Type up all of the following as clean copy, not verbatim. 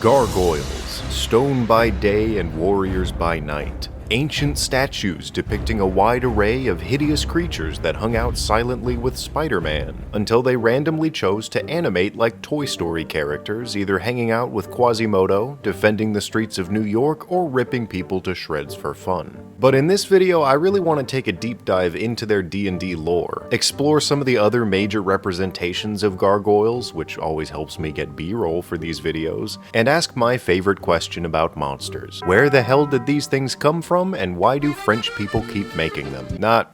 Gargoyles, stone by day and warriors by night. Ancient statues depicting a wide array of hideous creatures that hung out silently with Spider-Man, until they randomly chose to animate like Toy Story characters, either hanging out with Quasimodo, defending the streets of New York, or ripping people to shreds for fun. But in this video, I really want to take a deep dive into their D&D lore, explore some of the other major representations of gargoyles, which always helps me get B-roll for these videos, and ask my favorite question about monsters. Where the hell did these things come from? And why do French people keep making them? Not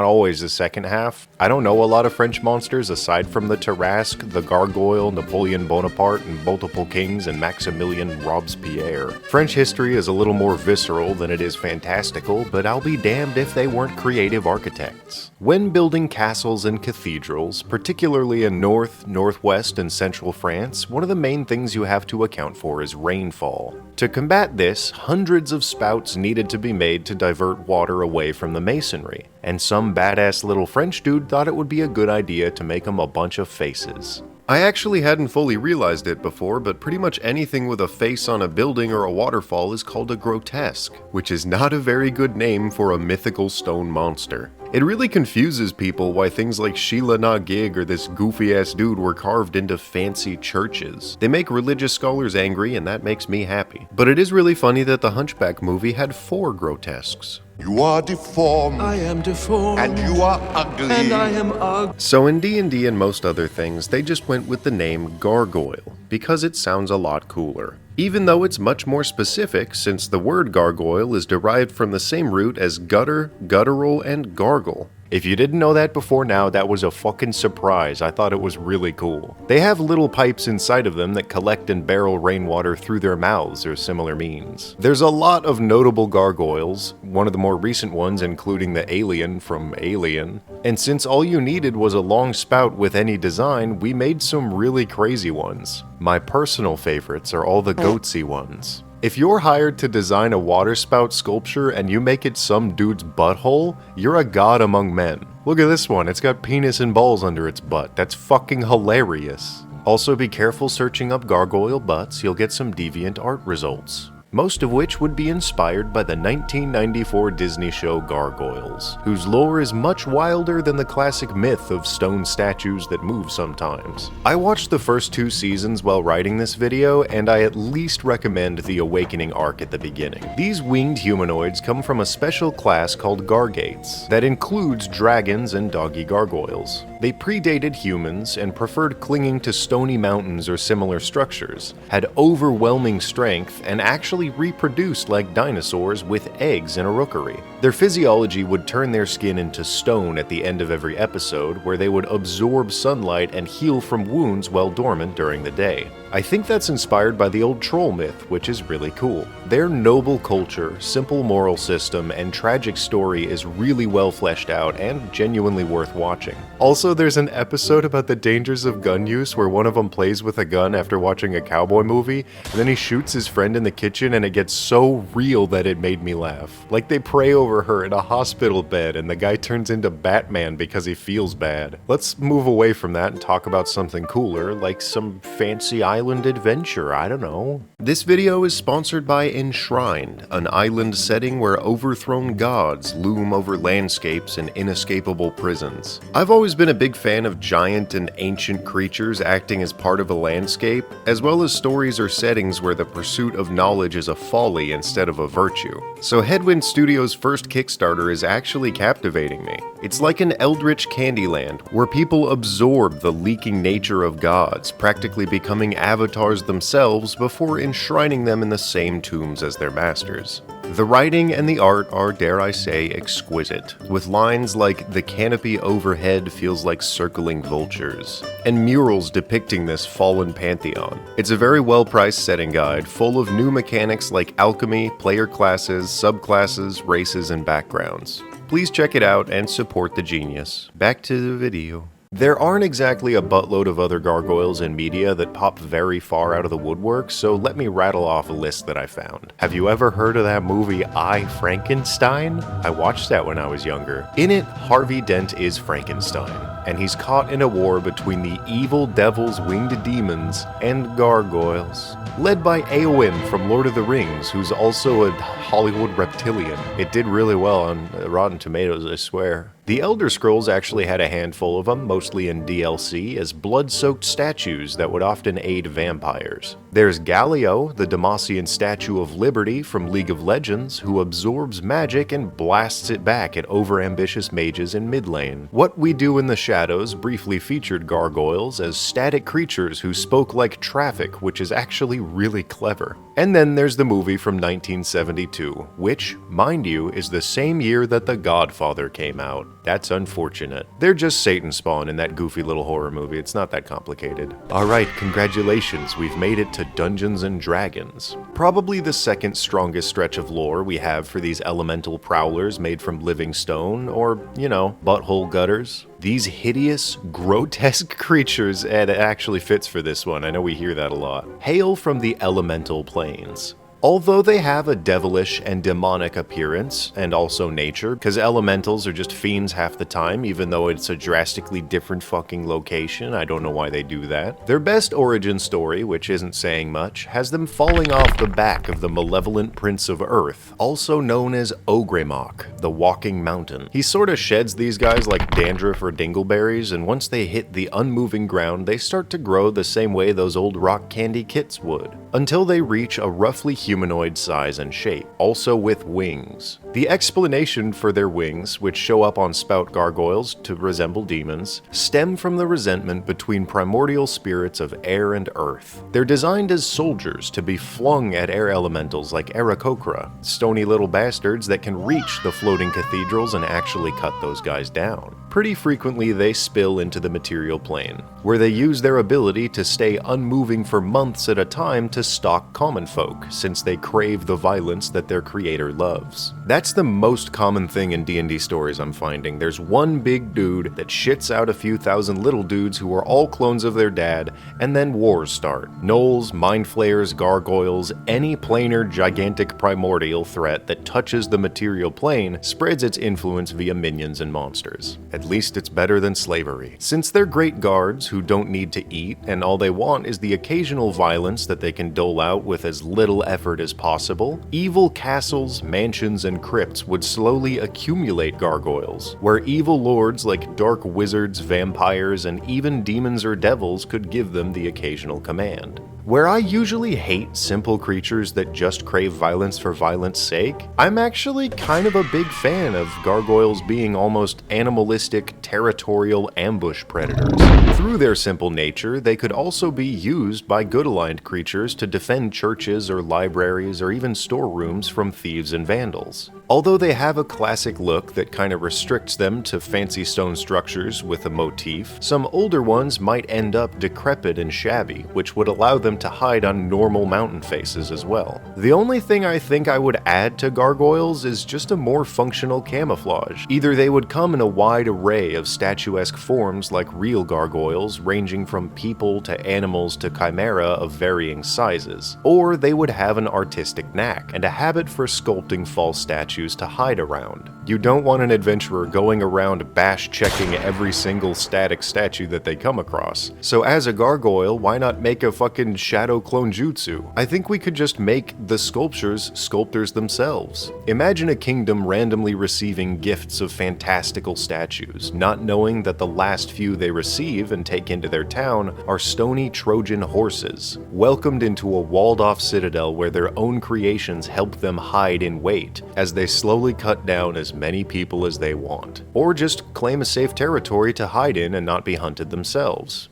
always the second half. I don't know a lot of French monsters aside from the Tarasque, the Gargoyle, Napoleon Bonaparte, and multiple kings and Maximilien Robespierre. French history is a little more visceral than it is fantastical, but I'll be damned if they weren't creative architects. When building castles and cathedrals, particularly in North, Northwest, and Central France, one of the main things you have to account for is rainfall. To combat this, hundreds of spouts needed to be made to divert water away from the masonry, and some badass little French dude thought it would be a good idea to make them a bunch of faces. I actually hadn't fully realized it before, but pretty much anything with a face on a building or a waterfall is called a grotesque, which is not a very good name for a mythical stone monster. It really confuses people why things like Sheila na gig or this goofy-ass dude were carved into fancy churches. They make religious scholars angry, and that makes me happy. But it is really funny that the Hunchback movie had 4 grotesques. You are deformed. I am deformed. And you are ugly. And I am ugly. So in D&D and most other things, they just went with the name Gargoyle, because it sounds a lot cooler. Even though it's much more specific, since the word gargoyle is derived from the same root as gutter, guttural, and gargle. If you didn't know that before now, that was a fucking surprise. I thought it was really cool. They have little pipes inside of them that collect and barrel rainwater through their mouths or similar means. There's a lot of notable gargoyles, one of the more recent ones including the alien from Alien. And since all you needed was a long spout with any design, we made some really crazy ones. My personal favorites are all the goatsy ones. If you're hired to design a waterspout sculpture and you make it some dude's butthole, you're a god among men. Look at this one, it's got penis and balls under its butt. That's fucking hilarious. Also be careful searching up gargoyle butts, you'll get some deviant art results. Most of which would be inspired by the 1994 Disney show Gargoyles, whose lore is much wilder than the classic myth of stone statues that move sometimes. I watched the first 2 seasons while writing this video, and I at least recommend the Awakening arc at the beginning. These winged humanoids come from a special class called Gargoyles that includes dragons and doggy gargoyles. They predated humans and preferred clinging to stony mountains or similar structures, had overwhelming strength, and actually reproduced like dinosaurs with eggs in a rookery. Their physiology would turn their skin into stone at the end of every episode, where they would absorb sunlight and heal from wounds while dormant during the day. I think that's inspired by the old troll myth, which is really cool. Their noble culture, simple moral system, and tragic story is really well fleshed out and genuinely worth watching. Also, there's an episode about the dangers of gun use where one of them plays with a gun after watching a cowboy movie, and then he shoots his friend in the kitchen and it gets so real that it made me laugh. Like they pray over her in a hospital bed and the guy turns into Batman because he feels bad. Let's move away from that and talk about something cooler, like some fancy island adventure, I don't know. This video is sponsored by Enshrined, an island setting where overthrown gods loom over landscapes and inescapable prisons. I've always been a big fan of giant and ancient creatures acting as part of a landscape, as well as stories or settings where the pursuit of knowledge is a folly instead of a virtue. So Headwind Studios' first Kickstarter is actually captivating me. It's like an eldritch Candyland, where people absorb the leaking nature of gods, practically becoming avatars themselves before enshrining them in the same tombs as their masters. The writing and the art are, dare I say, exquisite, with lines like "the canopy overhead feels like circling vultures," and murals depicting this fallen pantheon. It's a very well-priced setting guide, full of new mechanics like alchemy, player classes, subclasses, races, and backgrounds. Please check it out and support the genius. Back to the video. There aren't exactly a buttload of other gargoyles in media that pop very far out of the woodwork, so let me rattle off a list that I found. Have you ever heard of that movie I, Frankenstein? I watched that when I was younger. In it, Harvey Dent is Frankenstein, and he's caught in a war between the evil devil's winged demons and gargoyles. Led by Eowyn from Lord of the Rings, who's also a Hollywood reptilian. It did really well on Rotten Tomatoes, I swear. The Elder Scrolls actually had a handful of them, mostly in DLC, as blood-soaked statues that would often aid vampires. There's Galio, the Demacian Statue of Liberty from League of Legends, who absorbs magic and blasts it back at overambitious mages in mid lane. What We Do in the Shadows briefly featured gargoyles as static creatures who spoke like traffic, which is actually really clever. And then there's the movie from 1972, which, mind you, is the same year that The Godfather came out. That's unfortunate. They're just Satan spawn in that goofy little horror movie. It's not that complicated. Alright, congratulations, we've made it to Dungeons and Dragons. Probably the second strongest stretch of lore we have for these elemental prowlers made from living stone, or, you know, butthole gutters. These hideous, grotesque creatures, and it actually fits for this one, I know we hear that a lot, hail from the elemental planes. Although they have a devilish and demonic appearance, and also nature, because elementals are just fiends half the time, even though it's a drastically different fucking location, I don't know why they do that. Their best origin story, which isn't saying much, has them falling off the back of the malevolent Prince of Earth, also known as Ogremock, the Walking Mountain. He sorta sheds these guys like dandruff or dingleberries, and once they hit the unmoving ground, they start to grow the same way those old rock candy kits would, until they reach a roughly humanoid size and shape, also with wings. The explanation for their wings, which show up on spout gargoyles to resemble demons, stem from the resentment between primordial spirits of air and earth. They're designed as soldiers to be flung at air elementals like Aarakocra, stony little bastards that can reach the floating cathedrals and actually cut those guys down. Pretty frequently they spill into the material plane, where they use their ability to stay unmoving for months at a time to stalk common folk, since they crave the violence that their creator loves. That's the most common thing in D&D stories I'm finding. There's one big dude that shits out a few thousand little dudes who are all clones of their dad, and then wars start. Gnolls, mind flayers, gargoyles, any planar gigantic primordial threat that touches the material plane spreads its influence via minions and monsters. At least it's better than slavery. Since they're great guards who don't need to eat, and all they want is the occasional violence that they can dole out with as little effort as possible, evil castles, mansions, and crypts would slowly accumulate gargoyles, where evil lords like dark wizards, vampires, and even demons or devils could give them the occasional command. Where I usually hate simple creatures that just crave violence for violence sake, I'm actually kind of a big fan of gargoyles being almost animalistic, territorial ambush predators. Through their simple nature, they could also be used by good-aligned creatures to defend churches or libraries or even storerooms from thieves and vandals. Although they have a classic look that kind of restricts them to fancy stone structures with a motif, some older ones might end up decrepit and shabby, which would allow them to hide on normal mountain faces as well. The only thing I think I would add to gargoyles is just a more functional camouflage. Either they would come in a wide array of statuesque forms like real gargoyles, ranging from people to animals to chimera of varying sizes, or they would have an artistic knack and a habit for sculpting false statues to hide around. You don't want an adventurer going around bash-checking every single static statue that they come across. So as a gargoyle, why not make a fucking shadow clone jutsu? I think we could just make the sculptures sculptors themselves. Imagine a kingdom randomly receiving gifts of fantastical statues, not knowing that the last few they receive and take into their town are stony Trojan horses, welcomed into a walled-off citadel where their own creations help them hide in wait, as they slowly cut down as many people as they want. Or just claim a safe territory to hide in and not be hunted themselves.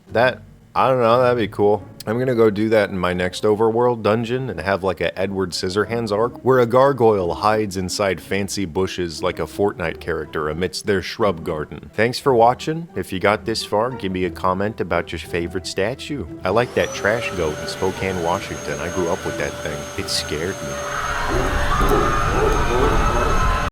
I don't know, that'd be cool. I'm gonna go do that in my next overworld dungeon and have like a Edward Scissorhands arc, where a gargoyle hides inside fancy bushes like a Fortnite character amidst their shrub garden. Thanks for watching. If you got this far, give me a comment about your favorite statue. I like that trash goat in Spokane, Washington. I grew up with that thing. It scared me.